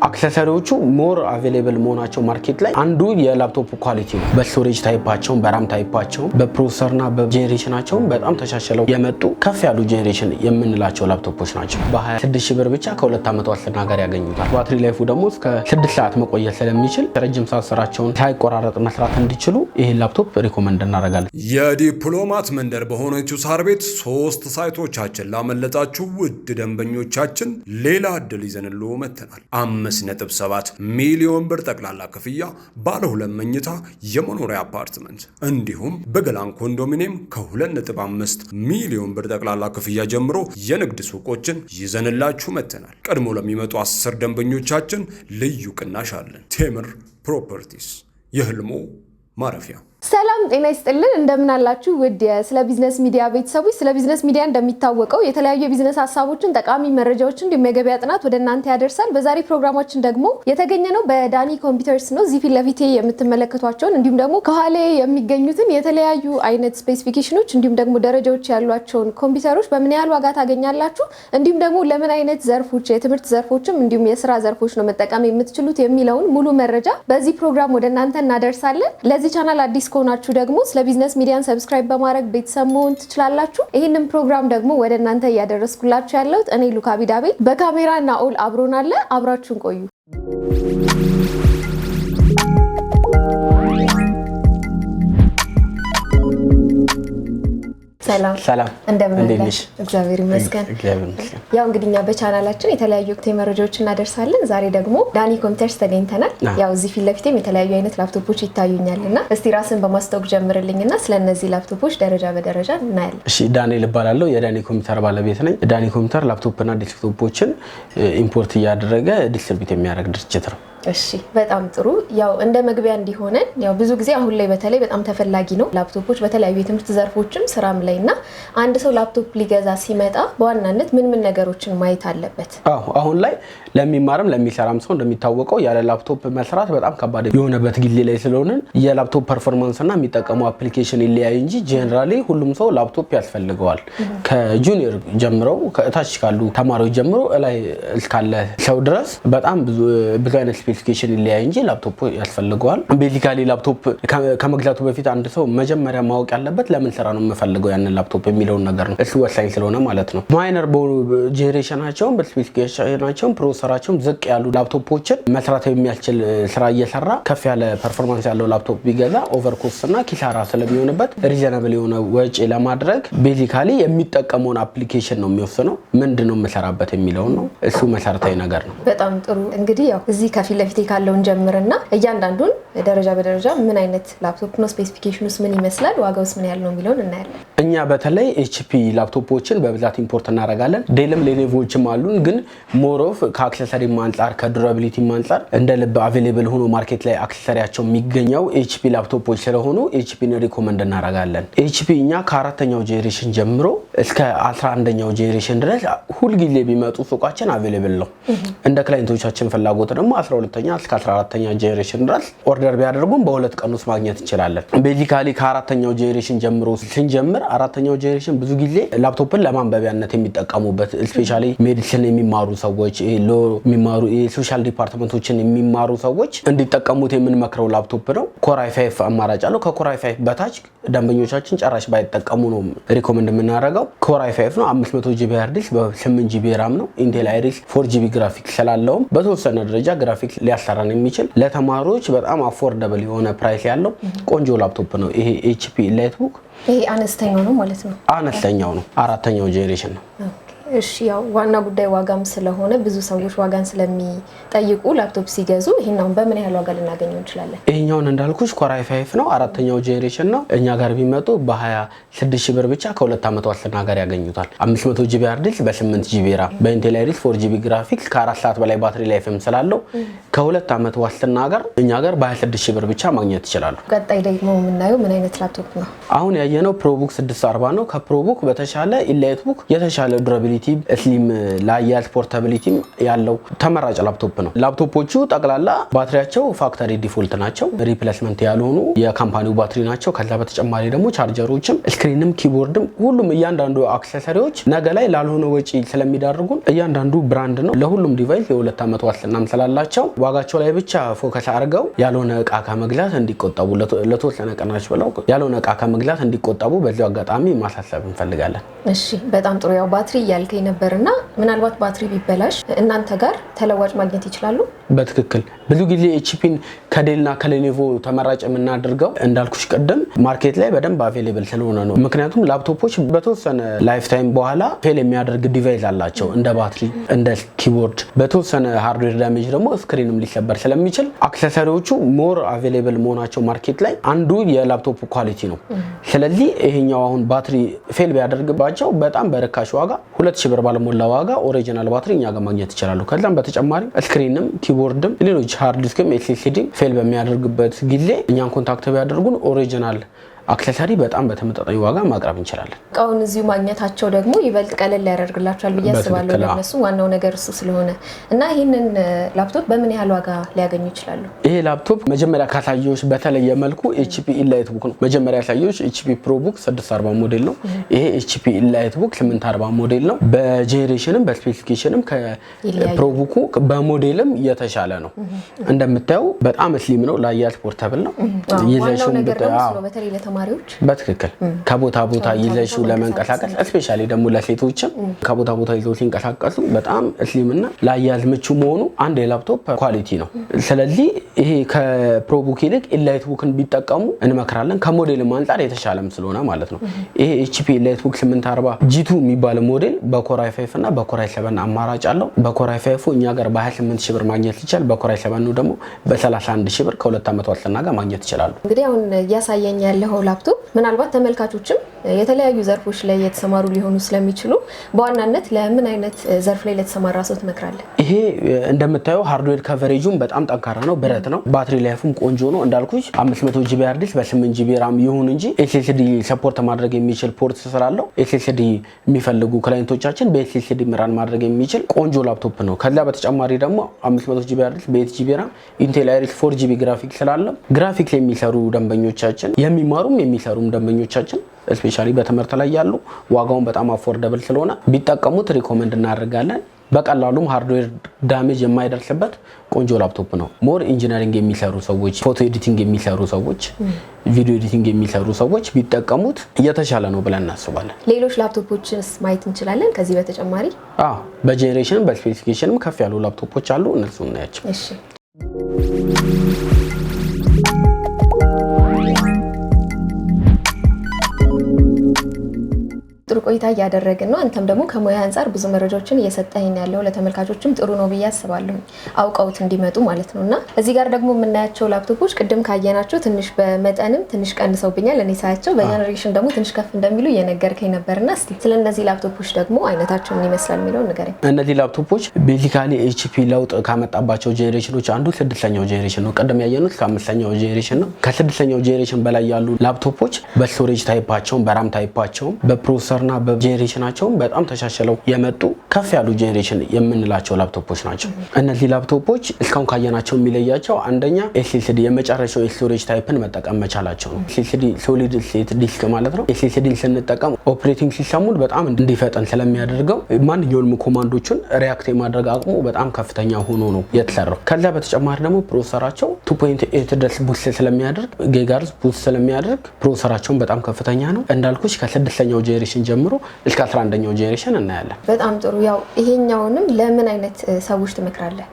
አክሰሰሪዎቹ ሞር አቬሌብል መሆናቸው ማርኬት ላይ አንዱ የላፕቶፕ ኳሊቲ ነው። በስቶሬጅ ታይፓቸው፣ በራም ታይፓቸው፣ በፕሮሰሰርና በጄኔሬሽናቸው በጣም ተሻሽለው የመጡ ከፍ ያሉ ጄኔሬሽን የምንላቸው ላፕቶፖች ናቸው። በ26000 ብር ብቻ ከ2 ዓመት ዋስትና ጋር ያገኙታል። ባትሪ ላይፉ ደግሞ እስከ 6 ሰዓት መቆየት ስለሚችል ረጅም ሰዓት ስራቸውን ሳይቆራረጥ መስራት እንዲችሉ ይህን ላፕቶፕ ሪኮመንድ እናደርጋለን። የዲፕሎማት መንደር በሆነችው ሳር ቤት 3 ሳይቶቻችን ላመለጣችሁ ውድ ደንበኞቻችን ሌላ እድል ይዘንልዎ መጥተናል። 5.7 ሚሊዮን ብር ጠቅላላ ክፍያ ባለ 2 መኝታ የመኖሪያ አፓርትመንት እንዲሁም በገላን ኮንዶሚኒየም ከ2.5 ሚሊዮን ብር ጠቅላላ ክፍያ ጀምሮ የንግድ ሱቆችን ይዘንላችሁ መጥተናል። ቀድሞ ለሚመጡ 10 ደንበኞቻችን ልዩ ቅናሽ አለን። ቴምር ፕሮፐርቲስ የህልሞ ማረፊያ። ሰላም ጤና ይስጥልን እንደምን አላችሁ ውድ ስለ ቢዝነስ ሚዲያ ቤተሰቦች። ስለ ቢዝነስ ሚዲያ እንደሚታወቀው የተለያዩ የቢዝነስ ሀሳቦችን ጠቃሚ መረጃዎችን እንደሚገበያ ጥናት ወደ እናንተ ያደርሳል። በዛሬ ፕሮግራማችን ደግሞ የተገኘነው በዳኒ ኮምፒውተርስ ነው። እዚህ ፊት ለፊቴ የምትመለከቷቸውን እንዲሁም ደግሞ ከኋላ የሚገኙትን የተለያዩ አይነት ስፔሲፊኬሽኖች እንዲሁም ደግሞ ደረጃዎች ያሏቸውን ኮምፒውተሮች በምን ያህል ዋጋ ታገኛላችሁ፣ እንዲሁም ደግሞ ለምን አይነት ዘርፎች የትምህርት ዘርፎችም እንዲሁም የስራ ዘርፎች ነው መጠቀም የምትችሉት የሚለውን ሙሉ መረጃ በዚህ ፕሮግራም ወደ እናንተ እናደርሳለን። ለዚህ ቻናል አዲስ ከሆናችሁ ደግሞ ስለ ቢዝነስ ሚዲያን ሰብስክራይብ በማድረግ ቤተሰብ መሆን ትችላላችሁ። ይህንን ፕሮግራም ደግሞ ወደ እናንተ እያደረስኩላችሁ ያለሁት እኔ ሉካ ቢዳቤ፣ በካሜራ ናኦል አብሮናል። አብራችሁን ቆዩ። ሰላም እንደምን አላችሁ? እግዚአብሔር ይመስገን። ያው እንግዲህ እኛ በቻናላችን የተለያዩ ወቅታዊ መረጃዎችን እናደርሳለን። ዛሬ ደግሞ ዳኒ ኮምፒውተርስ ተገኝተናል። ያው እዚህ ፊት ለፊቴም የተለያዩ አይነት ላፕቶፖች ይታዩኛልና እስቲ ራስን በማስተዋወቅ ጀምርልኝና ስለነዚህ ላፕቶፖች ደረጃ በደረጃ እናያለን። እሺ፣ ዳንኤል እባላለሁ። የዳኒ ኮምፒውተር ባለቤት ነኝ። ዳኒ ኮምፒውተር ላፕቶፕና ዴስክቶፖችን ኢምፖርት እያደረገ ዲስትሪቢዩት የሚያደርግ ድርጅት ነው። እሺ በጣም ጥሩ። ያው እንደ መግቢያ እንዲሆነን ያው ብዙ ጊዜ አሁን ላይ በተለይ በጣም ተፈላጊ ነው ላፕቶፖች በተለያዩ የትምህርት ዘርፎችም ስራም ላይና አንድ ሰው ላፕቶፕ ሊገዛ ሲመጣ በዋናነት ምን ነገሮችን ማየት አለበት? አሁን ላይ ለሚማርም ለሚሰራም ሰው እንደሚታወቀው ያለ ላፕቶፕ መስራት በጣም ከባድ የሆነበት ጊዜ ላይ ስለሆነ የላፕቶፕ ፐርፎርማንስ እና የሚጠቀሙ አፕሊኬሽን ይለያይ እንጂ ጄኔራሊ ሁሉም ሰው ላፕቶፕ ያስፈልገዋል። ከጁኒየር ጀምሮ ከታች ካሉ ተማሪዎች ጀምሮ ላይ እስካለ ሰው ድረስ በጣም ብዙ አይነት ስፔሲፊኬሽን ይለያይ እንጂ ላፕቶፕ ያስፈልገዋል። ቤዚካሊ ላፕቶፕ ከመግዛቱ በፊት አንድ ሰው መጀመሪያ ማወቅ ያለበት ለምን ስራ ነው የምፈልገው ያንን ላፕቶፕ የሚለውን ነገር ነው። እሱ ወሳኝ ስለሆነ ማለት ነው። ማይነር ጄኔሬሽናቸውን በስፔሲፊኬሽናቸውን ፕሮሰሰራቸውን ዝቅ ያሉ ላፕቶፖችን መስራት የሚያስችል ስራ እየሰራ ከፍ ያለ ፐርፎርማንስ ያለው ላፕቶፕ ቢገዛ ኦቨርኮስት እና ኪሳራ ስለሚሆንበት ሪዘናብል የሆነ ወጪ ለማድረግ ቤዚካሊ የሚጠቀመውን አፕሊኬሽን ነው የሚወስነው። ምንድነው የምሰራበት የሚለው ነው። እሱ መሰረታዊ ነገር ነው። በጣም ጥሩ። እንግዲህ ያው እዚህ ከፊት ለፊቴ ካለውን ጀምርና እያንዳንዱን ደረጃ በደረጃ ምን አይነት ላፕቶፕ ነው፣ ስፔሲፊኬሽኑስ ምን ይመስላል፣ ዋጋውስ ምን ያህል ነው የሚለውን እናያለን። እኛ በተለይ ኤችፒ ላፕቶፖችን በብዛት ኢምፖርት እናደርጋለን። ዴልም ሌኔቮችም አሉን። ግን ሞር ኦፍ ከአክሰሰሪም አንፃር ከዱራቢሊቲም አንፃር እንደ ልብ አቬሌብል ሆኖ ማርኬት ላይ አክሰሰሪያቸው የሚገኘው ኤችፒ ላፕቶፖች ስለሆኑ ኤችፒን ሪኮመንድ እናደርጋለን። ኤችፒ እኛ ከ4ኛው ጄኔሬሽን ጀምሮ እስከ 11ኛው ጄኔሬሽን ድረስ ሁልጊዜ ቢመጡ ሱቃችን አቬሌብል ነው። እንደ ክላይንቶቻችን ፍላጎት ደግሞ 12ኛ እስከ 14ኛ ጄኔሬሽን ድረስ ኦርደር ቢያደርጉም በ2 ቀን ውስጥ ማግኘት እንችላለን። ቤዚካሊ ከ4ኛው ጄኔሬሽን ጀምሮ ስንጀምር 4ኛው ጄኔሬሽን ብዙ ጊዜ ላፕቶፕን ለማንበቢያነት የሚጠቀሙበት ስፔሻሊ ሜዲሲን የሚማሩ ሰዎች፣ ሎ የሚማሩ የሶሻል ዲፓርትመንቶችን የሚማሩ ሰዎች እንዲጠቀሙት የምንመክረው ላፕቶፕ ነው። ኮር i5 አማራጭ አለው። ከኮር i5 በታች ደንበኞቻችን ጨራሽ ባይጠቀሙ ነው ሪኮመንድ የምናደርገው። ኮር i5 ነው። 500 ጂቢ ሃርድ ዲስክ በ8 ጂቢ ራም ነው። ኢንቴል አይሪስ 4 ጂቢ ግራፊክስ ስላለው በተወሰነ ደረጃ ግራፊክስ ሊያሰራን የሚችል ለተማሪዎች በጣም አፎርደብል የሆነ ፕራይስ ያለው ቆንጆ ላፕቶፕ ነው። ይሄ ኤችፒ ላይትቡክ ይሄ አነስተኛው ነው ማለት ነው። አነስተኛው ነው። 4ኛው ጄኔሬሽን ነው። እሺ ያው ዋና ጉዳይ ዋጋም ስለሆነ ብዙ ሰዎች ዋጋን ስለሚጠይቁ ላፕቶፕ ሲገዙ ይሄኛውን በምን ያህል ዋጋ ልናገኘው እንችላለን? ይሄኛውን እንዳልኩሽ ኮር i5 ነው። 4ኛው ጄኔሬሽን ነው። እኛ ጋር ቢመጡ በ26000 ብር ብቻ ከ2 ዓመት ዋስትና ጋር ያገኙታል። 500 ጂቢ ሃርድ ዲስክ በ8 ጂቢ ራም በኢንቴል አይሪስ 4 ጂቢ ግራፊክስ ከ4 ሰዓት በላይ ባትሪ ላይፍም ስላለው ከ2 ዓመት ዋስትና ጋር እኛ ጋር በ26000 ብር ብቻ ማግኘት ይችላሉ። ቀጣይ ደግሞ የምናየው ምን አይነት ላፕቶፕ ነው? አሁን ያየነው ፕሮቡክ 640 ነው። ከፕሮቡክ በተሻለ ኢላይትቡክ የተሻለ ዱራቢሊቲ ፖርታቢሊቲ ስሊም ለአያያዝ ፖርታቢሊቲ ያለው ተመራጭ ላፕቶፕ ነው። ላፕቶፖቹ ጠቅላላ ባትሪያቸው ፋክተሪ ዲፎልት ናቸው። ሪፕሌስመንት ያልሆኑ የካምፓኒው ባትሪ ናቸው። ከዛ በተጨማሪ ደግሞ ቻርጀሮችም ስክሪንም ኪቦርድም ሁሉም እያንዳንዱ አክሰሰሪዎች ነገ ላይ ላልሆነ ወጪ ስለሚዳርጉን እያንዳንዱ ብራንድ ነው። ለሁሉም ዲቫይስ የ2 ዓመት ዋስትናም ስላላቸው ዋጋቸው ላይ ብቻ ፎከስ አድርገው ያልሆነ እቃ ከመግዛት እንዲቆጠቡ ለተወሰነ ቀናች ብለው ያልሆነ እቃ ከመግዛት እንዲቆጠቡ በዚሁ አጋጣሚ ማሳሰብ እንፈልጋለን። እሺ በጣም ጥሩ። ያው ባትሪ እያልከኝ ነበርና ምናልባት ባትሪ ቢበላሽ እናንተ ጋር ተለዋጭ ማግኘት ይችላሉ? በትክክል ብዙ ጊዜ ኤችፒን ከዴልና ከሌኔቮ ተመራጭ የምናደርገው እንዳልኩሽ ቀደም ማርኬት ላይ በደንብ አቬሌብል ስለሆነ ነው። ምክንያቱም ላፕቶፖች በተወሰነ ላይፍ ታይም በኋላ ፌል የሚያደርግ ዲቫይስ አላቸው። እንደ ባትሪ እንደ ኪቦርድ በተወሰነ ሃርድዌር ዳሜጅ ደግሞ ስክሪንም ሊሰበር ስለሚችል አክሰሰሪዎቹ ሞር አቬሌብል መሆናቸው ማርኬት ላይ አንዱ የላፕቶፕ ኳሊቲ ነው። ስለዚህ ይሄኛው አሁን ባትሪ ፌል ቢያደርግባቸው በጣም በርካሽ ዋጋ 2000 ብር ባለሞላ ዋጋ ኦሪጂናል ባትሪ እኛ ጋር ማግኘት ይችላሉ። ከዛም በተጨማሪ ስክሪንም ኪቦርድም ሌሎች ሃርድ ዲስክም ኤስኤስዲ ፌል በሚያደርግበት ጊዜ እኛን ኮንታክት ቢያደርጉን ኦሪጂናል አክሰሰሪ በጣም በተመጣጣኝ ዋጋ ማቅረብ እንችላለን። እቃውን እዚሁ ማግኘታቸው ደግሞ ይበልጥ ቀለል ያደርግላቸዋል ብዬ አስባለሁ። ለነሱ ዋናው ነገር እሱ ስለሆነ እና ይሄንን ላፕቶፕ በምን ያህል ዋጋ ሊያገኙ ይችላሉ? ይሄ ላፕቶፕ መጀመሪያ ካሳየሁሽ በተለየ መልኩ HP ኢንላይት ቡክ ነው። መጀመሪያ ያሳየሁሽ HP ፕሮ ቡክ 640 ሞዴል ነው። ይሄ HP ኢንላይት ቡክ 840 ሞዴል ነው። በጄኔሬሽንም በስፔሲፊኬሽንም ከፕሮ ቡኩ በሞዴልም የተሻለ ነው። እንደምታየው በጣም ስሊም ነው። ለአያያዝ ፖርታብል ነው። ይዘሽው በተለይ ለተማሪዎች በትክክል ከቦታ ቦታ ይዘሽው ለመንቀሳቀስ ስፔሻሊ ደግሞ ለሴቶችም ከቦታ ቦታ ይዘው ሲንቀሳቀሱ በጣም ስሊም እና ለአያያዝ ምቹ መሆኑ አንድ የላፕቶፕ ኳሊቲ ነው። ስለዚህ ይሄ ከፕሮ ቡክ ይልቅ ኢንላይት ቡክን ቢጠቀሙ እንመክራለን። ከሞዴልም አንፃር የተሻለም ስለሆነ ማለት ነው። ይሄ HP ኢንላይት ቡክ 840 G2 የሚባል ሞዴል በኮር i5 እና በኮር i7 አማራጭ አለው። በኮር i5 እኛ ጋር በ28000 ብር ማግኘት ይችላል። በኮር i7 ነው ደግሞ በ31000 ብር ከ2 ዓመት ዋስትና ጋር ማግኘት ይችላሉ። እንግዲህ አሁን ያሳየኝ ያለው ላፕቶፕ ምናልባት ተመልካቾችም የተለያዩ ዘርፎች ላይ የተሰማሩ ሊሆኑ ስለሚችሉ በዋናነት ለምን አይነት ዘርፍ ላይ ለተሰማራ ሰው ትመክራለህ? ይሄ እንደምታየው ሃርድዌር ከቨሬጁም በጣም ጠንካራ ነው። ብረት ነው። ባትሪ ላይፉም ቆንጆ ነው። እንዳልኩሽ 500 GB ሃርድ ዲስክ በ8 GB ራም ይሁን እንጂ SSD ሰፖርት ማድረግ የሚችል ፖርት ስላለው SSD የሚፈልጉ ክላይንቶቻችን በSSD ራን ማድረግ የሚችል ቆንጆ ላፕቶፕ ነው። ከዛ በተጨማሪ ደግሞ 500 GB ሃርድ ዲስክ በ8 GB ራም ኢንቴል አይሪስ 4 GB ግራፊክስ ስላለው ግራፊክስ የሚሰሩ ደንበኞቻችን የሚማሩም የሚሰሩም ደንበኞቻችን ስፔሻሊ በትምህርት ላይ ያሉ ዋጋውን በጣም አፎርደብል ስለሆነ ቢጠቀሙት ሪኮመንድ እናደርጋለን። በቀላሉም ሃርድዌር ዳሜጅ የማይደርስበት ቆንጆ ላፕቶፕ ነው። ሞር ኢንጂነሪንግ የሚሰሩ ሰዎች፣ ፎቶ ኤዲቲንግ የሚሰሩ ሰዎች፣ ቪዲዮ ኤዲቲንግ የሚሰሩ ሰዎች ቢጠቀሙት እየተሻለ ነው ብለን እናስባለን። ሌሎች ላፕቶፖችንስ ማየት እንችላለን ከዚህ በተጨማሪ? በጄኔሬሽንም በስፔሲፊኬሽንም ከፍ ያሉ ላፕቶፖች አሉ። እነሱ እናያቸው። እሺ ጥሩ ቆይታ እያደረግን ነው። አንተም ደግሞ ከሙያ አንፃር ብዙ መረጃዎችን እየሰጠኸኝ ያለው ለተመልካቾችም ጥሩ ነው ብዬ አስባለሁ፣ አውቀውት እንዲመጡ ማለት ነውና እዚህ ጋር ደግሞ የምናያቸው ላፕቶፖች ቅድም ካየናቸው ትንሽ በመጠንም ትንሽ ቀንሰውብኛል እኔ ሳያቸው፣ በጀነሬሽን ደግሞ ትንሽ ከፍ እንደሚሉ እየነገርከኝ ነበርና እስቲ ስለነዚህ ላፕቶፖች ደግሞ አይነታቸው ምን ይመስላል የሚለው ንገረኝ። እነዚህ ላፕቶፖች ቤዚካሊ HP ለውጥ ካመጣባቸው ጄኔሬሽኖች አንዱ 6ኛው ጄኔሬሽን ነው። ቀደም ያየነው 5ኛው ጄኔሬሽን ነው። ከ6ኛው ጄኔሬሽን በላይ ያሉ ላፕቶፖች በስቶሬጅ ታይፓቸው በራም ታይፓቸው በፕሮሰሰር እና በጄኔሬሽናቸው በጣም ተሻሽለው የመጡ ከፍ ያሉ ጄኔሬሽን የምንላቸው ላፕቶፖች ናቸው። እነዚህ ላፕቶፖች እስካሁን ካየናቸው የሚለያቸው አንደኛ SSD የመጨረሻው ስቶሬጅ ታይፕን መጠቀም መቻላቸው ነው። SSD ሶሊድ ስቴት ዲስክ ማለት ነው። SSD ስንጠቀም ኦፕሬቲንግ ሲስተሙን በጣም እንዲፈጠን ስለሚያደርገው ማንኛውንም ኮማንዶችን ሪያክት የማድረግ አቅሙ በጣም ከፍተኛ ሆኖ ነው የተሰራው። ከዛ በተጨማሪ ደግሞ ፕሮሰሰራቸው 2.8 ድረስ ቡስት ስለሚያደርግ ጊጋሄርዝ ቡስት ስለሚያደርግ ፕሮሰሰራቸውን በጣም ከፍተኛ ነው። እንዳልኩሽ ከ6ኛው ጄኔሬሽን ጀምሮ እስከ 11ኛው ጄኔሬሽን እናያለን። በጣም ጥሩ። ያው ይሄኛውንም ለምን አይነት ሰዎች ትመክራለህ?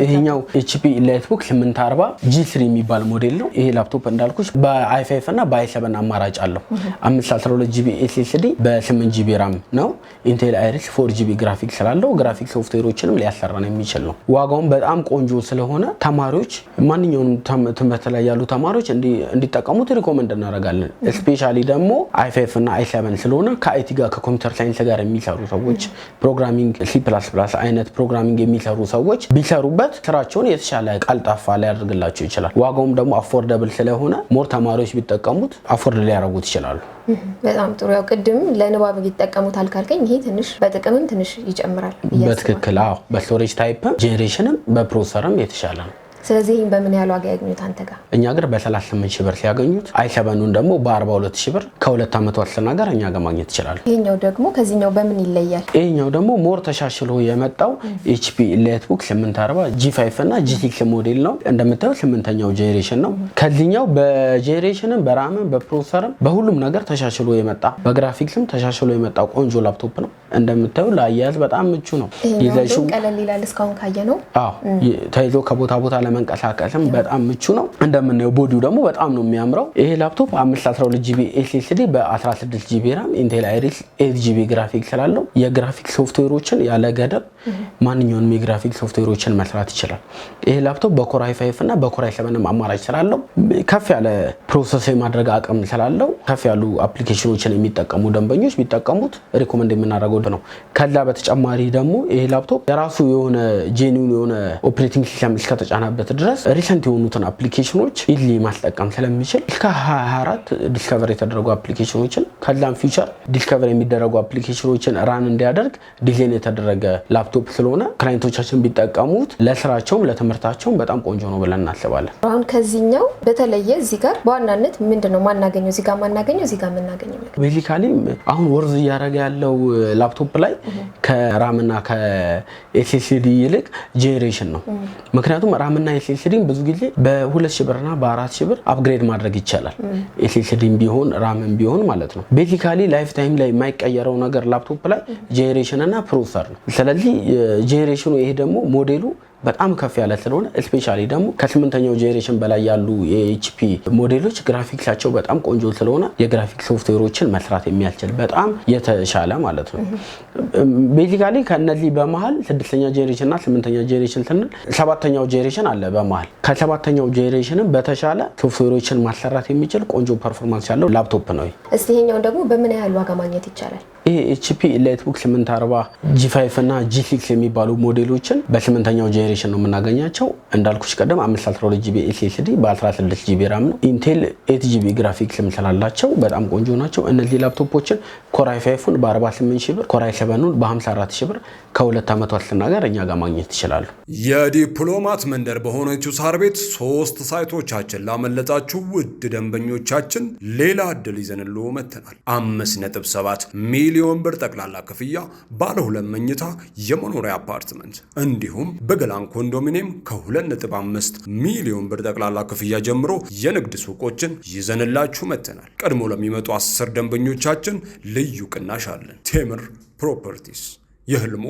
ይሄኛው HP ኢንላይት ቡክ 840 G3 የሚባል ሞዴል ነው። ይሄ ላፕቶፕ እንዳልኩሽ በi5 እና በi7 አማራጭ አለው። 512 GB SSD በ8 GB RAM ነው። ኢንቴል አይሪስ 4 GB ግራፊክስ ስላለው ግራፊክስ ሶፍትዌሮችንም ሊያሰራን የሚችል ነው። ዋጋውን በጣም ቆንጆ ስለሆነ ተማሪዎች ማንኛውንም ትምህርት ላይ ያሉ ተማሪዎች እንዲጠቀሙት ሪኮመንድ እናደርጋለን። ስፔሻሊ ደግሞ i5 እና i7 ስለሆነ ከአይቲ ጋር ከኮምፒውተር ሳይንስ ጋር የሚሰሩ ሰዎች ፕሮግራሚንግ C++ አይነት ፕሮግራሚንግ የሚሰሩ ሰዎች ቢሰሩበት ስራቸውን የተሻለ ቀልጣፋ ሊያደርግላቸው ይችላል። ዋጋውም ደግሞ አፎርደብል ስለሆነ ሞር ተማሪዎች ቢጠቀሙት አፎርድ ሊያደርጉት ይችላሉ። በጣም ጥሩ። ያው ቅድም ለንባብ ይተቀሙታል ካልከኝ ይሄ ትንሽ በጥቅምም ትንሽ ይጨምራል። በትክክል አዎ። በስቶሬጅ ታይፕ ጄኔሬሽንም በፕሮሰሰርም የተሻለ ነው። ስለዚህ በምን ያህል ዋጋ ያገኙት አንተ ጋር? እኛ ጋር በ38 ሺህ ብር ሲያገኙት i7ን ደግሞ በ42 ሺህ ብር ከ2 ዓመት ዋስትና ጋር እኛ ጋር ማግኘት ይችላሉ። ይሄኛው ደግሞ ከዚህኛው በምን ይለያል? ይሄኛው ደግሞ ሞር ተሻሽሎ የመጣው HP EliteBook 840 G5 እና G6 ሞዴል ነው። እንደምታዩ 8ኛው ጄኔሬሽን ነው። ከዚህኛው በጄኔሬሽንም በራምም በፕሮሰሰርም በሁሉም ነገር ተሻሽሎ የመጣ በግራፊክስም ተሻሽሎ የመጣ ቆንጆ ላፕቶፕ ነው። እንደምታዩ ለአያያዝ በጣም ምቹ ነው። ይዘሽው ቀለል ይላል እስካሁን ካየነው። አዎ ተይዞ ከቦታ ቦታ መንቀሳቀስም በጣም ምቹ ነው። እንደምናየው ቦዲው ደግሞ በጣም ነው የሚያምረው። ይሄ ላፕቶፕ 512GB SSD በ16GB RAM Intel Iris 8GB ግራፊክስ ስላለው የግራፊክ ሶፍትዌሮችን ያለ ገደብ ማንኛውንም የግራፊክ ሶፍትዌሮችን መስራት ይችላል። ይሄ ላፕቶፕ በኮር i5 እና በኮር i7 አማራጭ ስላለው ከፍ ያለ ፕሮሰስ የማድረግ አቅም ስላለው ከፍ ያሉ አፕሊኬሽኖችን የሚጠቀሙ ደንበኞች ቢጠቀሙት ሪኮመንድ የምናደርገው ነው። ከዛ በተጨማሪ ደግሞ ይሄ ላፕቶፕ የራሱ የሆነ ጄኒውን የሆነ ኦፕሬቲንግ ሲስተም እስከተጫነበት ድረስ ሪሰንት የሆኑትን አፕሊኬሽኖች ኢሊ ማስጠቀም ስለሚችል እስከ 24 ዲስከቨር የተደረጉ አፕሊኬሽኖችን ከዛም ፊውቸር ዲስከቨር የሚደረጉ አፕሊኬሽኖችን ራን እንዲያደርግ ዲዛይን የተደረገ ላፕቶፕ ስለሆነ ክላይንቶቻችን ቢጠቀሙት ለስራቸውም ለትምህርታቸውም በጣም ቆንጆ ነው ብለን እናስባለን። አሁን ከዚህኛው በተለየ እዚህ ጋር በዋናነት ምንድነው ማናገኘው? እዚህ ጋር ማናገኘው እዚህ ጋር ምናገኘው ቤዚካሊ አሁን ወርዝ እያደረገ ያለው ላፕቶፕ ላይ ከራምና ከኤስኤስዲ ይልቅ ጄኔሬሽን ነው። ምክንያቱም ራምና ኤስኤስዲን ብዙ ጊዜ በ2000 ብርና በ4000 ብር አፕግሬድ ማድረግ ይቻላል። ኤስኤስዲን ቢሆን ራምም ቢሆን ማለት ነው። ቤዚካሊ ላይፍ ታይም ላይ የማይቀየረው ነገር ላፕቶፕ ላይ ጄኔሬሽን እና ፕሮሰሰር ነው። ስለዚህ ጄኔሬሽኑ ይሄ ደግሞ ሞዴሉ በጣም ከፍ ያለ ስለሆነ ስፔሻሊ ደግሞ ከ8ኛው ጄኔሬሽን በላይ ያሉ የኤችፒ ሞዴሎች ግራፊክሳቸው በጣም ቆንጆ ስለሆነ የግራፊክ ሶፍትዌሮችን መስራት የሚያስችል በጣም የተሻለ ማለት ነው። ቤዚካሊ ከነዚህ በመሃል 6ኛ ጄኔሬሽን እና 8ኛ ጄኔሬሽን ስንል 7ኛው ጄኔሬሽን አለ በመሃል። ከ7ኛው ጄኔሬሽንም በተሻለ ሶፍትዌሮችን ማሰራት የሚችል ቆንጆ ፐርፎርማንስ ያለው ላፕቶፕ ነው። እስቲ ይሄኛው ደግሞ በምን ያህል ዋጋ ማግኘት ይቻላል? ይሄ HP EliteBook 840 G5 እና G6 የሚባሉ ሞዴሎችን በ8ኛው ጄኔሬሽን ነው የምናገኛቸው። እንዳልኩሽ ቀደም 512GB SSD በ16GB RAM ነው። Intel 8GB ግራፊክስም ስላላቸው በጣም ቆንጆ ናቸው። እነዚህ ላፕቶፖችን Core i5ን በ48000 ብር፣ Core i7ን በ54000 ብር ከ2 ዓመት ዋስትና ጋር እኛ ጋር ማግኘት ይችላሉ። የዲፕሎማት መንደር በሆነችው ሳር ቤት 3 ሳይቶቻችን ላመለጣችሁ ውድ ደንበኞቻችን ሌላ እድል ይዘንልዎ መተናል። 5.7 ሚሊዮን ብር ጠቅላላ ክፍያ ባለ 2 መኝታ የመኖሪያ አፓርትመንት እንዲሁም በገላን ኮንዶሚኒየም ከ2.5 ሚሊዮን ብር ጠቅላላ ክፍያ ጀምሮ የንግድ ሱቆችን ይዘንላችሁ መተናል። ቀድሞ ለሚመጡ 10 ደንበኞቻችን ልዩ ቅናሽ አለን። ቴምር ፕሮፐርቲስ የህልሞ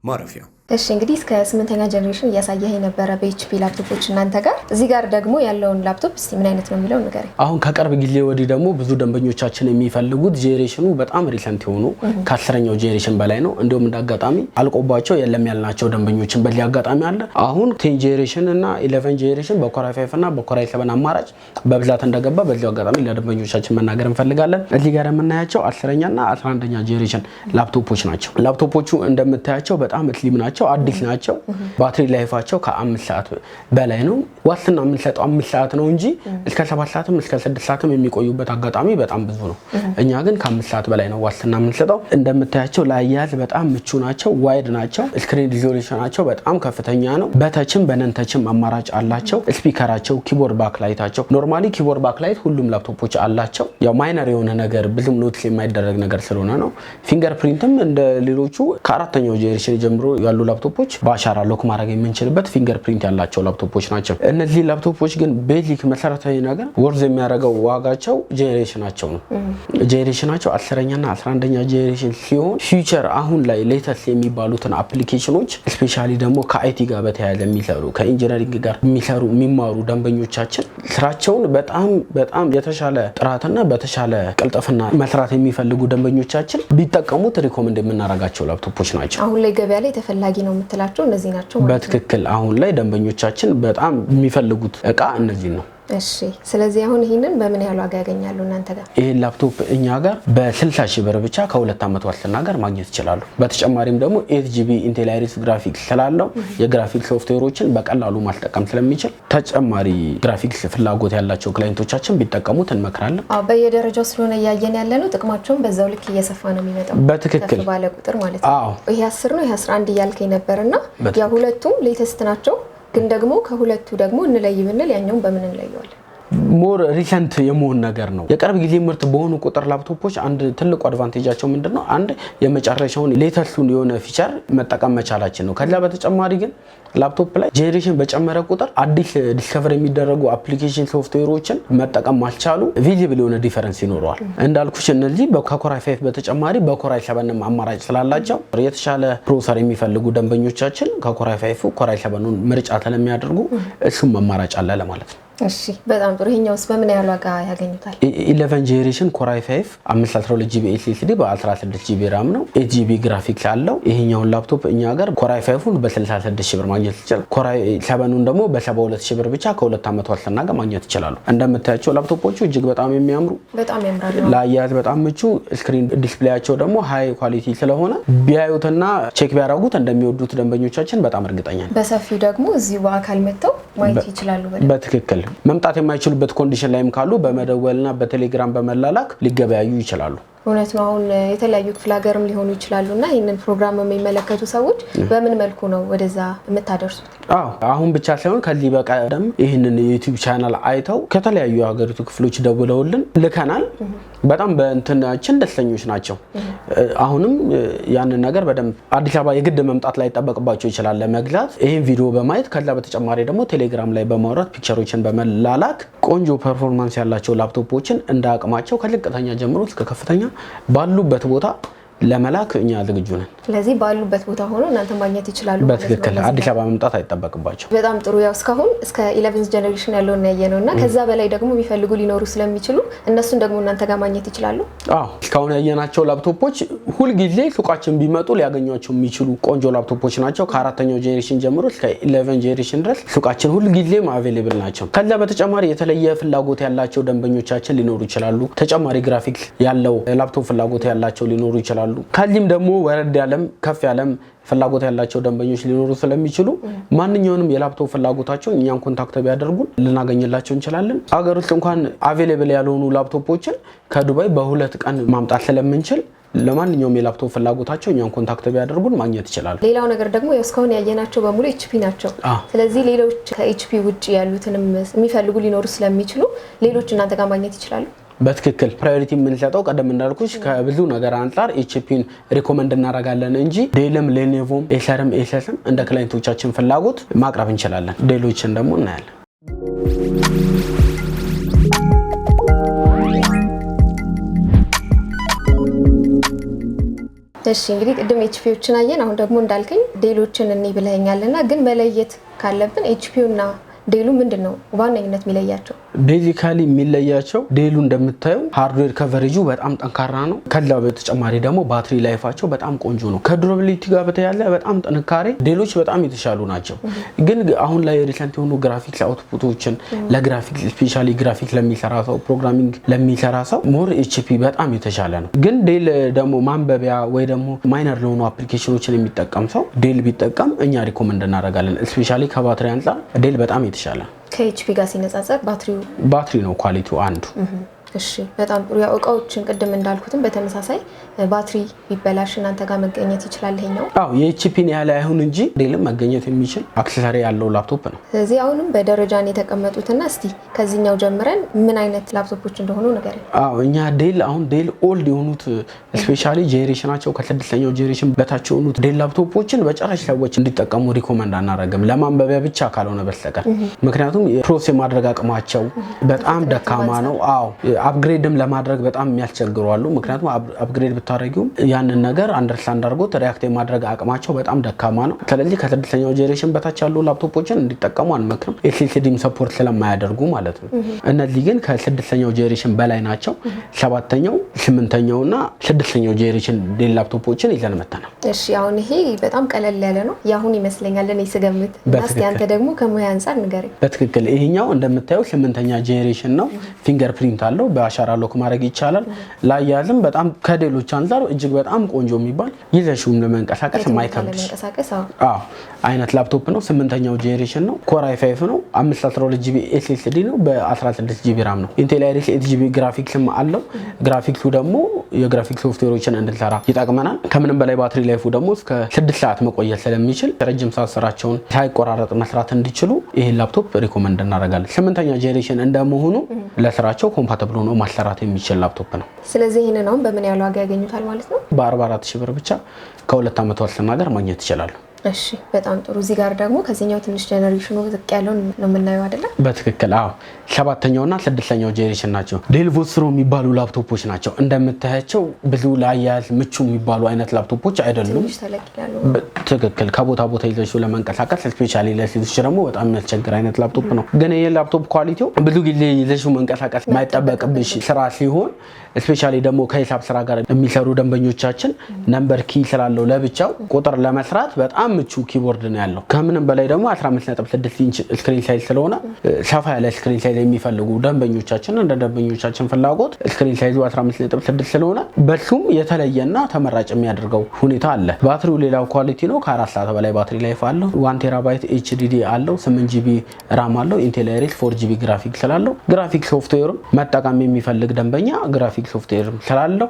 ማረፊያ። እሺ እንግዲህ እስከ 8ኛ ጄኔሬሽን እያሳየህ የነበረ በኤችፒ ላፕቶፖች እናንተ ጋር እዚህ ጋር ደግሞ ያለውን ላፕቶፕ እስቲ ምን አይነት ነው የሚለው ንገረኝ። አሁን ከቅርብ ጊዜ ወዲህ ደግሞ ብዙ ደንበኞቻችን የሚፈልጉት ጄኔሬሽኑ በጣም ሪሰንት የሆኑ ከ10ኛው ጄኔሬሽን በላይ ነው። እንዲሁም እንዳጋጣሚ አልቆባቸው የለም ያልናቸው ደንበኞችን በዚህ አጋጣሚ አለ። አሁን 10 ጄኔሬሽን እና 11 ጄኔሬሽን በኮር i5 እና በኮር i7 አማራጭ በብዛት እንደገባ በዚህ አጋጣሚ ለደንበኞቻችን መናገር እንፈልጋለን። እዚህ ጋር የምናያቸው 10ኛ እና 11ኛ ጄኔሬሽን ላፕቶፖች ናቸው። ላፕቶፖቹ እንደምታያቸው በጣም ስሊም ናቸው። አዲስ ናቸው። ባትሪ ላይፋቸው ከ5 ሰዓት በላይ ነው። ዋስትና የምንሰጠው 5 ሰዓት ነው እንጂ እስከ 7 ሰዓትም እስከ 6 ሰዓትም የሚቆዩበት አጋጣሚ በጣም ብዙ ነው። እኛ ግን ከ5 ሰዓት በላይ ነው ዋስትና የምንሰጠው። እንደምታያቸው ለአያያዝ በጣም ምቹ ናቸው። ዋይድ ናቸው። ስክሪን ሪዞሉሽናቸው በጣም ከፍተኛ ነው። በተችም በነንተችም አማራጭ አላቸው። ስፒከራቸው፣ ኪቦርድ ባክላይታቸው ኖርማሊ ኪቦርድ ባክላይት ሁሉም ላፕቶፖች አላቸው። ያው ማይነር የሆነ ነገር ብዙም ኖቲስ የማይደረግ ነገር ስለሆነ ነው። ፊንገር ፕሪንትም እንደ ሌሎቹ ከ4ኛው ጄኔሬሽን ጀምሮ ያሉ ላፕቶፖች በአሻራ ሎክ ማድረግ የምንችልበት ፊንገር ፕሪንት ያላቸው ላፕቶፖች ናቸው። እነዚህ ላፕቶፖች ግን ቤዚክ መሰረታዊ ነገር ወርዝ የሚያደርገው ዋጋቸው ጄኔሬሽናቸው ነው። ጄኔሬሽናቸው 10ኛና 11ኛ ጄኔሬሽን ሲሆን ፊውቸር አሁን ላይ ሌተስት የሚባሉትን አፕሊኬሽኖች ስፔሻሊ ደግሞ ከአይቲ ጋር በተያያዘ የሚሰሩ ከኢንጂነሪንግ ጋር የሚማሩ ደንበኞቻችን ስራቸውን በጣም የተሻለ ጥራትና በተሻለ ቅልጥፍና መስራት የሚፈልጉ ደንበኞቻችን ቢጠቀሙት ሪኮመንድ የምናደርጋቸው ላፕቶፖች ናቸው። አሁን ላይ ገበያ ላይ ተፈላጊ ነው የምትላቸው እነዚህ ናቸው ማለት ነው? በትክክል አሁን ላይ ደንበኞቻችን በጣም የሚፈልጉት እቃ እነዚህ ነው። እሺ ስለዚህ አሁን ይሄንን በምን ያህል ዋጋ ያገኛሉ እናንተ ጋር? ይሄ ላፕቶፕ እኛ ጋር በ60,000 ብር ብቻ ከ2 ዓመት ዋስትና ጋር ማግኘት ይችላሉ። በተጨማሪም ደግሞ 8GB ኢንቴል አይሪስ ግራፊክስ ስላለው የግራፊክስ ሶፍትዌሮችን በቀላሉ ማስጠቀም ስለሚችል ተጨማሪ ግራፊክስ ፍላጎት ያላቸው ክላይንቶቻችን ቢጠቀሙት እንመክራለን። በየደረጃው ስለሆነ ያያየን ያለነው ጥቅማቸውን በዛው ልክ እየሰፋ ነው የሚመጣው። በትክክል ባለ ቁጥር ማለት ነው። ይሄ 10 ነው፣ ይሄ 11 እያልከኝ ነበርና ያ ሁለቱም ሌተስት ናቸው። ግን ደግሞ ከሁለቱ ደግሞ እንለይ ብንል ያኛውን በምን እንለየዋለን? ሞር ሪሰንት የመሆን ነገር ነው። የቅርብ ጊዜ ምርት በሆኑ ቁጥር ላፕቶፖች አንድ ትልቁ አድቫንቴጃቸው ምንድነው? አንድ የመጨረሻውን ሌተስቱን የሆነ ፊቸር መጠቀም መቻላችን ነው። ከዛ በተጨማሪ ግን ላፕቶፕ ላይ ጄኔሬሽን በጨመረ ቁጥር አዲስ ዲስከቨር የሚደረጉ አፕሊኬሽን ሶፍትዌሮችን መጠቀም ማልቻሉ ቪዚብል የሆነ ዲፈረንስ ይኖረዋል። እንዳልኩሽ እነዚህ ከኮራይ 5 በተጨማሪ በኮራይ 7 አማራጭ ስላላቸው የተሻለ ፕሮሰሰር የሚፈልጉ ደንበኞቻችን ከኮራይ 5 ኮራይ 7 ምርጫ ስለሚያደርጉ እሱም አማራጭ አለ ለማለት ነው። እሺ በጣም ጥሩ። ይሄኛውስ በምን ያህል ዋጋ ያገኙታል? 11 ጄኔሬሽን ኮራይ 5 512GB SSD በ16GB RAM ነው። 8GB ግራፊክስ አለው። ይሄኛውን ላፕቶፕ እኛ ጋር ኮራይ 5ን በ66,000 ብር ማግኘት ይችላል። ኮራይ 7ን ደግሞ በ72,000 ብር ብቻ ከ2 ዓመት ዋስትና ጋር ማግኘት ይችላሉ። እንደምታያቸው ላፕቶፖቹ እጅግ በጣም የሚያምሩ በጣም ያምራሉ። ለአያያዝ በጣም ምቹ፣ ስክሪን ዲስፕሌያቸው ደግሞ ሃይ ኳሊቲ ስለሆነ ቢያዩትና ቼክ ቢያደርጉት እንደሚወዱት ደንበኞቻችን በጣም እርግጠኛ ነን። በሰፊው ደግሞ እዚሁ በአካል መጥተው ማየት ይችላሉ። በትክክል መምጣት የማይችሉበት ኮንዲሽን ላይም ካሉ በመደወልና በቴሌግራም በመላላክ ሊገበያዩ ይችላሉ። እውነት ነው። አሁን የተለያዩ ክፍለ ሀገርም ሊሆኑ ይችላሉና ይሄንን ፕሮግራም የሚመለከቱ ሰዎች በምን መልኩ ነው ወደዛ የምታደርሱት? አሁን ብቻ ሳይሆን ከዚህ በቀደም ይሄንን የዩቲዩብ ቻናል አይተው ከተለያዩ የሀገሪቱ ክፍሎች ደውለውልን ልከናል። በጣም በእንትናችን ደስተኞች ናቸው። አሁንም ያንን ነገር በደንብ አዲስ አበባ የግድ መምጣት ላይ ተጠበቅባቸው ይችላል ለመግዛት ይሄን ቪዲዮ በማየት ከዛ በተጨማሪ ደግሞ ቴሌግራም ላይ በማውራት ፒክቸሮችን በመላላክ ቆንጆ ፐርፎርማንስ ያላቸው ላፕቶፖችን እንዳቅማቸው ከዝቅተኛ ጀምሮ እስከ ከፍተኛ ባሉበት ቦታ ለመላክ እኛ ዝግጁ ነን። ስለዚህ ባሉበት ቦታ ሆኖ እናንተ ማግኘት ይችላሉ። በትክክል አዲስ አበባ መምጣት አይጠበቅባቸው። በጣም ጥሩ። ያው እስካሁን እስከ 11th ጀነሬሽን ያለውን ያየነውና ከዛ በላይ ደግሞ የሚፈልጉ ሊኖሩ ስለሚችሉ እነሱን ደግሞ እናንተ ጋር ማግኘት ይችላሉ። እስካሁን ያየናቸው ላፕቶፖች ሁሉ ጊዜ ሱቃችን ቢመጡ ሊያገኟቸው የሚችሉ ቆንጆ ላፕቶፖች ናቸው። ከ4ኛው ጀነሬሽን ጀምሮ እስከ 11 ጀነሬሽን ድረስ ሱቃችን ሁሉ ጊዜም አቬሌብል ናቸው። ከዛ በተጨማሪ የተለየ ፍላጎት ያላቸው ደንበኞቻችን ሊኖሩ ይችላሉ። ተጨማሪ ግራፊክስ ያለው ላፕቶፕ ፍላጎት ያላቸው ሊኖሩ ይችላሉ። ከዚህም ደግሞ ወረድ ያለም ከፍ ያለም ፍላጎት ያላቸው ደንበኞች ሊኖሩ ስለሚችሉ ማንኛውንም የላፕቶፕ ፍላጎታቸው እኛን ኮንታክት ቢያደርጉን ልናገኝላቸው እንችላለን። አገር ውስጥ እንኳን አቬሌብል ያልሆኑ ላፕቶፖችን ከዱባይ በ2 ቀን ማምጣት ስለምንችል ለማንኛውም የላፕቶፕ ፍላጎታቸው እኛን ኮንታክት ቢያደርጉን ማግኘት ይችላሉ። ሌላው ነገር ደግሞ እስካሁን ያየናቸው በሙሉ HP ናቸው። ስለዚህ ሌሎች ከHP ውጪ ያሉትንም የሚፈልጉ ሊኖሩ ስለሚችሉ ሌሎች እናንተ ጋር ማግኘት ይችላሉ። በትክክል ፕራዮሪቲ የምንሰጠው ቀደም እንዳልኩሽ ከብዙ ነገር አንፃር HPን ሪኮመንድ እናደርጋለን እንጂ ዴልም ሌኖቮም ኤሰርም ኤሰስም እንደ ክላይንቶቻችን ፍላጎት ማቅረብ እንችላለን። ዴሎችን ደግሞ እናያለን። እሺ እንግዲህ ቅድም HPዎችን አየን። አሁን ደግሞ እንዳልከኝ ዴሎችን እንይ ብለኛልና ግን መለየት ካለብን HPውና ዴሉ ምንድነው ዋነኝነት የሚለያቸው? ቤዚካሊ የሚለያቸው ዴሉ እንደምታዩ ሃርድዌር ከቨሬጁ በጣም ጠንካራ ነው። ከዛ በተጨማሪ ደግሞ ባትሪ ላይፋቸው በጣም ቆንጆ ነው። ከዱራቢሊቲ ጋር በተያያዘ በጣም ጥንካሬ ዴሎች በጣም የተሻሉ ናቸው። ግን አሁን ላይ ሪሰንት የሆኑ ግራፊክስ አውትፑቶችን ለግራፊክስ ስፔሻሊ ግራፊክስ ለሚሰራ ሰው ፕሮግራሚንግ ለሚሰራ ሰው ሞር HP በጣም የተሻለ ነው። ግን ዴል ደግሞ ማንበቢያ ወይ ደግሞ ማይነር ለሆኑ አፕሊኬሽኖችን የሚጠቀም ሰው ዴል ቢጠቀም እኛ ሪኮመንድ እናደርጋለን። ስፔሻሊ ከባትሪ አንፃር ዴል በጣም የተሻለ ከHP ጋር ሲነጻጸር ባትሪ ነው ኳሊቲው አንዱ። እሺ በጣም ጥሩ። ያው እቃዎችን ቅድም እንዳልኩትም በተመሳሳይ ባትሪ ቢበላሽ እናንተ ጋር መገኘት ይችላል ይሄኛው? የHPን ያለ አይሁን እንጂ ዴልም መገኘት የሚችል አክሰሰሪ ያለው ላፕቶፕ ነው። ስለዚህ አሁንም በደረጃን የተቀመጡትና እስቲ ከዚህኛው ጀምረን ምን አይነት ላፕቶፖች እንደሆኑ ንገረኝ። እኛ ዴል ኦልድ የሆኑት ስፔሻሊ ጄኔሬሽናቸው ከ6ኛው ጄኔሬሽን በታች የሆኑት ዴል ላፕቶፖችን በጭራሽ ሰዎች እንዲጠቀሙ ሪኮመንድ አናደርግም ለማንበቢያ ብቻ ካልሆነ በስተቀር። ምክንያቱም ፕሮሰስ የማድረግ አቅማቸው በጣም ደካማ ነው። አፕግሬድም ለማድረግ በጣም የሚያስቸግሩ አሉ። ምክንያቱም አፕግሬድ ብታደርጊው ያንን ነገር አንደርስታንድ አድርጎት ሪያክት የማድረግ አቅማቸው በጣም ደካማ ነው። ስለዚህ ከ6ኛው ጄኔሬሽን በታች ያሉ ላፕቶፖችን እንዲጠቀሙ አንመክርም፣ ኤስኤስዲም ሰፖርት ስለማያደርጉ ማለት ነው። እነዚህ ግን ከ6ኛው ጄኔሬሽን በላይ ናቸው። 7ኛው 8ኛው እና 6ኛው ጄኔሬሽን ዴል ላፕቶፖችን ይዘን መተናል። እሺ አሁን ይሄ በጣም ቀለል ያለ ነው ያሁን ይመስለኛል እኔ ስገምት። እስቲ አንተ ደግሞ ከሙያ አንፃር ንገረኝ። በትክክል ይሄኛው እንደምታየው 8ኛ ጄኔሬሽን ነው። ፊንገር ፕሪንት አለው፣ በአሻራ ሎክ ማድረግ ይቻላል። ላያዝም በጣም ከሌሎች አንፃር እጅግ በጣም ቆንጆ የሚባል ይዘሽውም ለመንቀሳቀስ የማይከብድ አይነት ላፕቶፕ ነው። 8ኛው ጄኔሬሽን ነው። ኮር i5 ነው። 512GB SSD ነው። በ16GB RAM ነው። ኢንቴል አይሪስ 8GB ግራፊክስም አለው። ግራፊክሱ ደግሞ የግራፊክስ ሶፍትዌሮችን እንድንሰራ ይጠቅመናል። ከምንም በላይ ባትሪ ላይፉ ደግሞ እስከ 6 ሰዓት መቆየት ስለሚችል ረጅም ሰዓት ስራቸውን ሳይቆራረጥ መስራት እንዲችሉ ይሄን ላፕቶፕ ሪኮመንድ እናደርጋለን። 8ኛ ጄኔሬሽን እንደመሆኑ ለስራቸው ኮምፓቲብል ሆኖ ማሰራት የሚችል ላፕቶፕ ነው። ስለዚህ ይሄንን አሁን በምን ያህል ዋጋ ያገኙታል ማለት ነው? በ44000 ብር ብቻ ከ2 ዓመት ዋስትና ጋር ማግኘት ይችላሉ። እሺ በጣም ጥሩ። እዚህ ጋር ደግሞ ከዚህኛው ትንሽ ጄኔሬሽኑ ዝቅ ያለው ነው የምናየው አይደለ? በትክክል አዎ። 7ኛውና 6ኛው ጄኔሬሽን ናቸው። ዴል ቮስትሮ የሚባሉ ላፕቶፖች ናቸው። እንደምታያቸው ብዙ ለአያያዝ ምቹ የሚባሉ አይነት ላፕቶፖች አይደሉም። ትክክል። ከቦታ ቦታ ይዘሽው ለመንቀሳቀስ ስፔሻሊ ለሴቶች ደግሞ በጣም የሚያስቸግር አይነት ላፕቶፕ ነው። ግን ይሄ ላፕቶፕ ኳሊቲው ብዙ ጊዜ ይዘሽው መንቀሳቀስ የማይጠበቅብሽ ስራ ሲሆን ስፔሻሊ ደግሞ ከሂሳብ ስራ ጋር የሚሰሩ ደንበኞቻችን ነምበር ኪ ስላለው ለብቻው ቁጥር ለመስራት በጣም ምቹ ኪቦርድ ነው ያለው። ከምንም በላይ ደግሞ 15.6 ኢንች ስክሪን ሳይዝ ስለሆነ ሰፋ ያለ ስክሪን ሳይዝ የሚፈልጉ ደንበኞቻችን እንደ ደንበኞቻችን ፍላጎት ስክሪን ሳይዙ 15.6 ስለሆነ በሱም የተለየና ተመራጭ የሚያደርገው ሁኔታ አለ። ባትሪው ሌላው ኳሊቲ ነው። ከ4 ሰዓት በላይ ባትሪ ላይፍ አለው። 1 ቴራባይት HDD አለው። 8GB RAM አለው። ኢንቴል አይሪስ 4GB ግራፊክስ ስላለው ግራፊክስ ሶፍትዌር መጠቀም የሚፈልግ ደንበኛ ግራፊክስ ሶፍትዌር ስላለው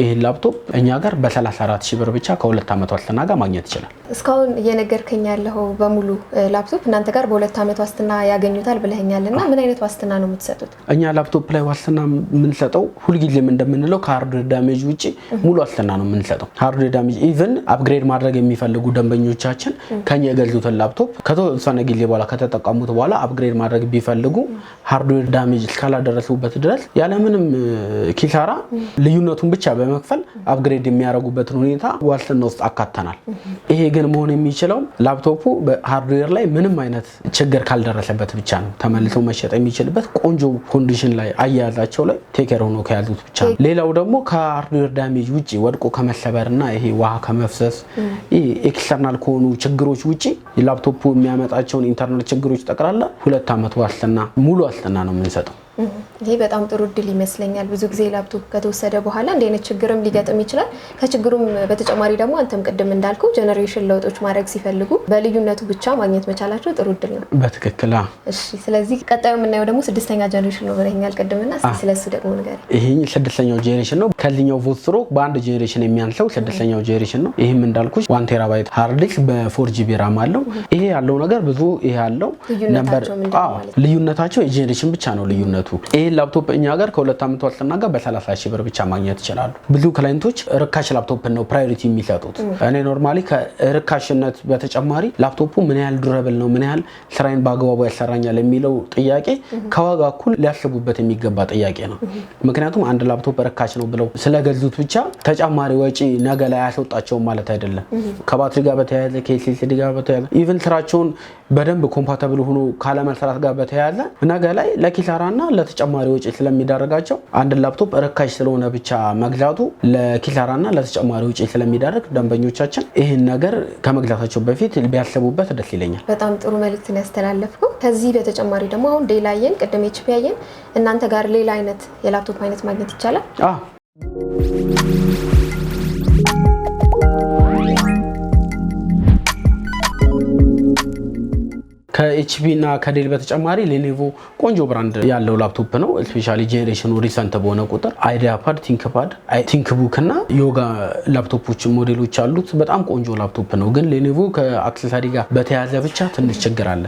ይሄን ላፕቶፕ እኛ ጋር በ34000 ብር ብቻ ከ2 ዓመት ዋስትና ጋር ማግኘት ይችላል። እስካሁን እየነገርከኝ ያለው በሙሉ ላፕቶፕ እናንተ ጋር በ2 ዓመት ዋስትና ያገኙታል ብለኸኛልና ምን አይነት ዋስትና ነው የምትሰጡት? እኛ ላፕቶፕ ላይ ዋስትና የምንሰጠው ሁልጊዜም እንደምንለው ከሃርድዌር ዳሜጅ ውጪ ሙሉ ዋስትና ነው የምንሰጠው። ሃርድዌር ዳሜጅ ኢቭን አፕግሬድ ማድረግ የሚፈልጉ ደንበኞቻችን ከኛ የገዙትን ላፕቶፕ ከተወሰነ ጊዜ በኋላ ከተጠቀሙት በኋላ አፕግሬድ ማድረግ ቢፈልጉ ሃርድዌር ዳሜጅ እስካላደረሱበት ድረስ ያለምንም ኪሳራ ልዩነቱን ብቻ በመክፈል አፕግሬድ የሚያደርጉበትን ሁኔታ ዋስትና ውስጥ አካተናል። ይሄ ግን መሆን የሚችለው ላፕቶፑ በሃርድዌር ላይ ምንም አይነት ችግር ካልደረሰበት ብቻ ነው። ተመልሶ መሸጥ የሚችልበት ቆንጆ ኮንዲሽን ላይ አያያዛቸው ላይ ቴከር ሆኖ ከያዙት ብቻ ነው። ሌላው ደግሞ ከሃርድዌር ዳሜጅ ውጪ ወድቆ ከመሰበርና ይሄ ውሃ ከመፍሰስ ይሄ ኤክስተርናል ከሆኑ ችግሮች ውጪ ላፕቶፑ የሚያመጣቸውን ኢንተርናል ችግሮች ጠቅላላ 2 ዓመት ዋስትና ሙሉ ዋስትና ነው የምንሰጠው። ይሄ በጣም ጥሩ እድል ይመስለኛል። ብዙ ጊዜ ላፕቶፕ ከተወሰደ በኋላ እንደ አይነት ችግርም ሊገጥም ይችላል። ከችግሩም በተጨማሪ ደግሞ አንተም ቅድም እንዳልከው ጄኔሬሽን ለውጦች ማድረግ ሲፈልጉ በልዩነቱ ብቻ ማግኘት መቻላቸው ጥሩ እድል ነው። በትክክል። እሺ ስለዚህ ቀጣዩ የምናየው ደግሞ 6ኛ ጄኔሬሽን ነው ብለኛል ቅድምና ስለሱ ደግሞ ንገረኝ። ይሄ 6ኛው ጄኔሬሽን ነው። ከዚህኛው ቮስትሮ በአንድ ጄኔሬሽን የሚያንሰው 6ኛው ጄኔሬሽን ነው። ይሄም እንዳልኩሽ 1 ቴራባይት ሃርድ ዲስክ በ4GB RAM አለው። ይሄ ያለው ነገር ብዙ ይሄ ያለው ነበር። ልዩነታቸው የጄኔሬሽን ብቻ ነው ልዩነቱ። ይሄ ላፕቶፕ እኛ ጋር ከ2 ዓመት ዋስትና ጋር በ30000 ብር ብቻ ማግኘት ይችላሉ። ብዙ ክላይንቶች ርካሽ ላፕቶፕ ነው ፕራዮሪቲ የሚሰጡት። እኔ ኖርማሊ ከርካሽነት በተጨማሪ ላፕቶፑ ምን ያህል ዱራብል ነው፣ ምን ያህል ስራዬን በአግባቡ ያሰራኛል የሚለው ጥያቄ ከዋጋ እኩል ሊያስቡበት የሚገባ ጥያቄ ነው። ምክንያቱም አንድ ላፕቶፕ ርካሽ ነው ብለው ስለገዙት ብቻ ተጨማሪ ወጪ ነገ ላይ አያስወጣቸውም ማለት አይደለም። ከባትሪ ጋር በተያያዘ ከኤስኤስዲ ጋር በተያያዘ ኢቭን ስራቸውን በደንብ ኮምፓቲብል ሆኖ ካለመስራት ጋር በተያያዘ ነገ ላይ ለኪሳራና ለተጨማሪ ወጪ ስለሚዳረጋቸው አንድ ላፕቶፕ ርካሽ ስለሆነ ብቻ መግዛቱ ለኪሳራና ለተጨማሪ ወጪ ስለሚዳረግ ደንበኞቻችን ይሄን ነገር ከመግዛታቸው በፊት ቢያስቡበት ደስ ይለኛል። በጣም ጥሩ መልእክት ነው ያስተላለፍከው። ከዚህ በተጨማሪ ደግሞ አሁን ዴል አየን፣ ቅድም HP አየን። እናንተ ጋር ሌላ አይነት የላፕቶፕ አይነት ማግኘት ይቻላል? ከኤችፒ እና ከዴል በተጨማሪ ሌኔቮ ቆንጆ ብራንድ ያለው ላፕቶፕ ነው። ስፔሻሊ ጄኔሬሽኑ ሪሰንት በሆነ ቁጥር አይዲያፓድ፣ ቲንክቡክ እና ዮጋ ላፕቶፖች ሞዴሎች አሉት። በጣም ቆንጆ ላፕቶፕ ነው። ግን ሌኔቮ ከአክሰሰሪ ጋር በተያያዘ ብቻ ትንሽ ችግር አለ።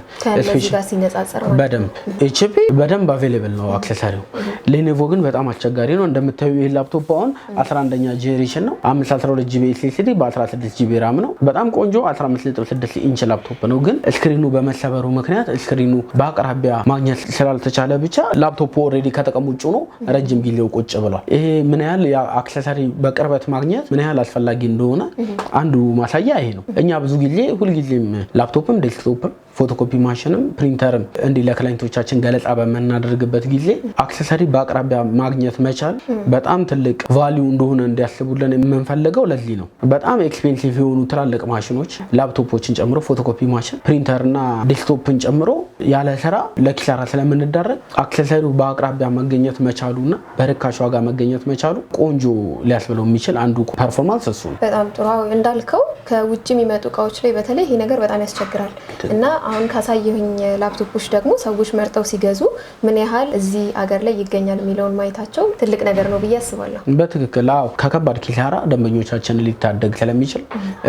በደንብ ኤችፒ በደንብ አቬሌብል ነው አክሰሰሪው። ሌኔቮ ግን በጣም አስቸጋሪ ነው። እንደምታዩ ይህ ላፕቶፕ አሁን 11ኛ ጄኔሬሽን ነው። 512GB SSD በ16GB RAM ነው። በጣም ቆንጆ 15.6 ኢንች ላፕቶፕ ነው። ግን ስክሪኑ በመሰበር በመሰበሩ ምክንያት ስክሪኑ በአቅራቢያ ማግኘት ስላልተቻለ ብቻ ላፕቶፑ ኦልሬዲ ከጥቅም ውጭ ሆኖ ረጅም ጊዜው ቁጭ ብሏል። ይሄ ምን ያህል አክሰሰሪ በቅርበት ማግኘት ምን ያህል አስፈላጊ እንደሆነ አንዱ ማሳያ ይሄ ነው። እኛ ብዙ ጊዜ ሁልጊዜም ላፕቶፕም ዴስክቶፕም ፎቶኮፒ ማሽንም ፕሪንተርም እንዲ ለክላይንቶቻችን ገለጻ በመናደርግበት ጊዜ አክሰሰሪ በአቅራቢያ ማግኘት መቻል በጣም ትልቅ ቫልዩ እንደሆነ እንዲያስቡልን የምንፈልገው ለዚህ ነው። በጣም ኤክስፔንሲቭ የሆኑ ትላልቅ ማሽኖች ላፕቶፖችን ጨምሮ ፎቶኮፒ ማሽን ፕሪንተርና ዴስክቶፕን ጨምሮ ያለ ስራ ለኪሳራ ስለምንዳረግ አክሰሰሪው በአቅራቢያ መገኘት መቻሉና በርካሽ ዋጋ መገኘት መቻሉ ቆንጆ ሊያስብለው የሚችል አንዱ ፐርፎርማንስ እሱ ነው። በጣም ጥሩ እንዳልከው ከውጭ የሚመጡ እቃዎች ላይ በተለይ ይሄ ነገር በጣም ያስቸግራል እና አሁን ካሳየሁኝ ላፕቶፖች ደግሞ ሰዎች መርጠው ሲገዙ ምን ያህል እዚህ አገር ላይ ይገኛል የሚለውን ማየታቸው ትልቅ ነገር ነው ብዬ አስባለሁ። በትክክል ከከባድ ኪሳራ ደንበኞቻችንን ሊታደግ ስለሚችል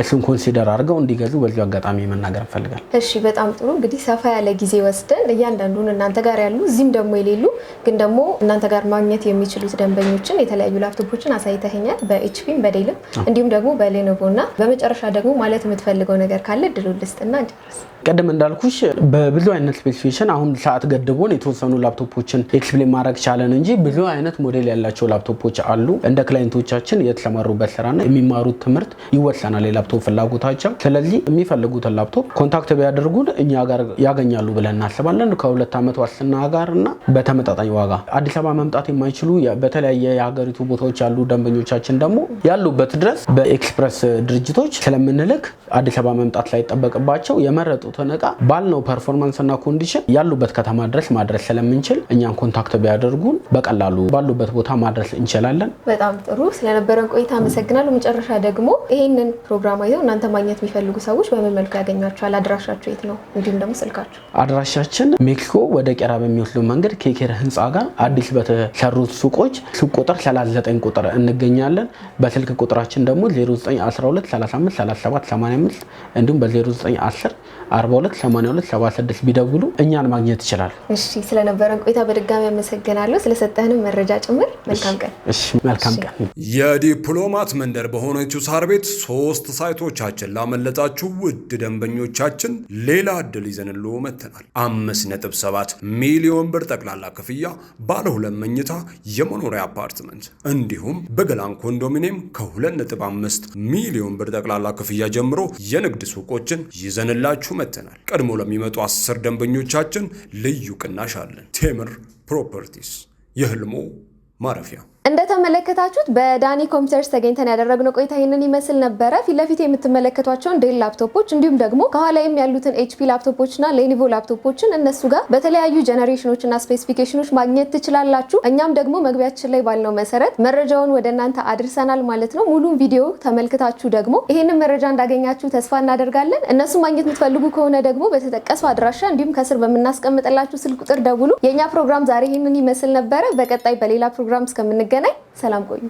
እሱን ኮንሲደር አድርገው እንዲገዙ በዚህ አጋጣሚ መናገር እንፈልጋለን። እሺ በጣም ጥሩ። እንግዲህ ሰፋ ያለ ጊዜ ወስደን እያንዳንዱን እናንተ ጋር ያሉ እዚህም ደግሞ የሌሉ ግን ደግሞ እናንተ ጋር ማግኘት የሚችሉት ደንበኞችን የተለያዩ ላፕቶፖችን አሳይተኸኛል በኤችፒም በዴልም እንዲሁም ደግሞ በሌኖቮ እና በመጨረሻ ደግሞ ማለት የምትፈልገው ነገር ካለ ድሉን ልስጥና እንጨርስ። ቀደም እንዳልኩሽ በብዙ አይነት ስፔሲፊኬሽን አሁን ሰዓት ገድቦን የተወሰኑ ላፕቶፖችን ኤክስፕሌን ማድረግ ቻለን እንጂ ብዙ አይነት ሞዴል ያላቸው ላፕቶፖች አሉ። እንደ ክላይንቶቻችን የተሰማሩበት ስራና የሚማሩት ትምህርት ይወሰናል የላፕቶፕ ፍላጎታቸው። ስለዚህ የሚፈልጉትን ላፕቶፕ ኮንታክት ቢያደርጉን እኛ ጋር ያገኛሉ ብለን እናስባለን። ከ2 ዓመት ዋስትና ጋርና በተመጣጣኝ ዋጋ። አዲስ አበባ መምጣት የማይችሉ በተለያየ የሀገሪቱ ቦታዎች ያሉ ደንበኞቻችን ደግሞ ያሉበት ድረስ በኤክስፕረስ ድርጅቶች ስለምንልክ አዲስ አበባ መምጣት ላይ ተጠበቅባቸው የመረጡ ተነቃ ባልነው ፐርፎርማንስ እና ኮንዲሽን ያሉበት ከተማ ድረስ ማድረስ ስለምንችል እኛን ኮንታክት ቢያደርጉን በቀላሉ ባሉበት ቦታ ማድረስ እንችላለን። በጣም ጥሩ ስለነበረን ቆይታ አመሰግናለሁ። መጨረሻ ደግሞ ይሄንን ፕሮግራም አይተው እናንተ ማግኘት የሚፈልጉ ሰዎች በምን መልኩ ያገኛችኋል? አድራሻችሁ የት ነው? እንዲሁም ደግሞ ስልካችሁ? አድራሻችን ሜክሲኮ ወደ ቄራ በሚወስደው መንገድ ኬኬር ህንፃ ጋር አዲስ በተሰሩት ሱቆች ሱቅ ቁጥር 39 ቁጥር እንገኛለን። በስልክ ቁጥራችን ደግሞ 0912 35 37 85 እንዲሁም በ0910 428276 ቢደውሉ እኛን ማግኘት ይችላል። እሺ ስለነበረን ቆይታ በድጋሚ አመሰግናለሁ። ስለሰጠህንም መረጃ ጭምር መልካም ቀን። እሺ መልካም ቀን። የዲፕሎማት መንደር በሆነችው ሳር ቤት 3 ሳይቶቻችን ላመለጣችሁ ውድ ደንበኞቻችን ሌላ እድል ይዘንልዎ መተናል። 5.7 ሚሊዮን ብር ጠቅላላ ክፍያ ባለ 2 መኝታ የመኖሪያ አፓርትመንት እንዲሁም በገላን ኮንዶሚኒየም ከ2.5 ሚሊዮን ብር ጠቅላላ ክፍያ ጀምሮ የንግድ ሱቆችን ይዘንላችሁ መተናል። ቀድሞ ለሚመጡ 10 ደንበኞቻችን ልዩ ቅናሽ አለን። ቴምር ፕሮፐርቲስ የህልሞ ማረፊያ። እንደተመለከታችሁት በዳኒ ኮምፒውተርስ ተገኝተን ያደረግነው ቆይታ ይሄንን ይመስል ነበረ። ፊት ለፊት የምትመለከቷቸውን ዴል ላፕቶፖች እንዲሁም ደግሞ ከኋላይም ያሉትን ኤችፒ ላፕቶፖችና ሌኒቮ ላፕቶፖችን እነሱ ጋር በተለያዩ ጀነሬሽኖችና ስፔሲፊኬሽኖች ማግኘት ትችላላችሁ። እኛም ደግሞ መግቢያችን ላይ ባልነው መሰረት መረጃውን ወደ እናንተ አድርሰናል ማለት ነው። ሙሉን ቪዲዮ ተመልክታችሁ ደግሞ ይሄንን መረጃ እንዳገኛችሁ ተስፋ እናደርጋለን። እነሱ ማግኘት የምትፈልጉ ከሆነ ደግሞ በተጠቀሰው አድራሻ እንዲሁም ከስር በምናስቀምጥላችሁ ስልክ ቁጥር ደውሉ። የኛ ፕሮግራም ዛሬ ይሄንን ይመስል ነበረ። በቀጣይ በሌላ ፕሮግራም እስከምንገናኝ ሰላም ቆዩ።